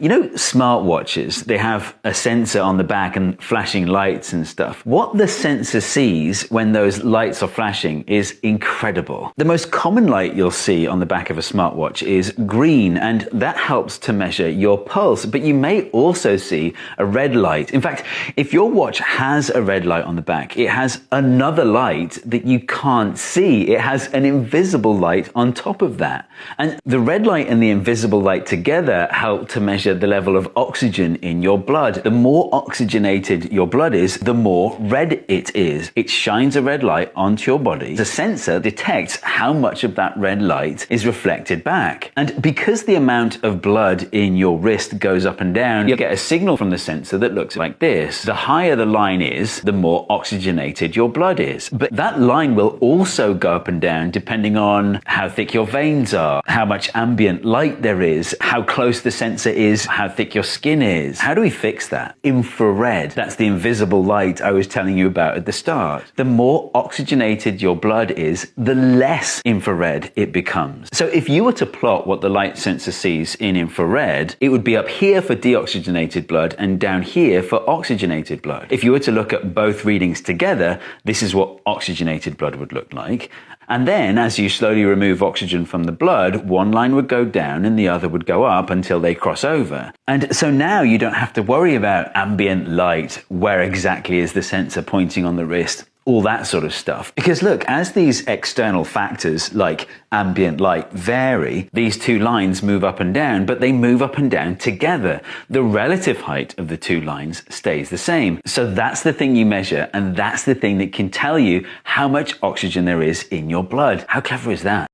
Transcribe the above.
You know, smartwatches, they have a sensor on the back and flashing lights and stuff. What the sensor sees when those lights are flashing is incredible. The most common light you'll see on the back of a smartwatch is green, and that helps to measure your pulse. But you may also see a red light. In fact, if your watch has a red light on the back, it has another light that you can't see. It has an invisible light on top of that. And the red light and the invisible light together help to measure the level of oxygen in your blood. The more oxygenated your blood is, the more red it is. It shines a red light onto your body. The sensor detects how much of that red light is reflected back. And because the amount of blood in your wrist goes up and down, you get a signal from the sensor that looks like this. The higher the line is, the more oxygenated your blood is. But that line will also go up and down depending on how thick your veins are, how much ambient light there is, how close the sensor is, how thick your skin is. How do we fix that? Infrared. That's the invisible light I was telling you about at the start. The more oxygenated your blood is, the less infrared it becomes. So if you were to plot what the light sensor sees in infrared, it would be up here for deoxygenated blood and down here for oxygenated blood. If you were to look at both readings together, this is what oxygenated blood would look like. And then, as you slowly remove oxygen from the blood, one line would go down and the other would go up until they cross over. And so now you don't have to worry about ambient light, where exactly is the sensor pointing on the wrist, all that sort of stuff. Because look, as these external factors like ambient light vary, these two lines move up and down, but they move up and down together. The relative height of the two lines stays the same. So that's the thing you measure, and that's the thing that can tell you how much oxygen there is in your blood. How clever is that?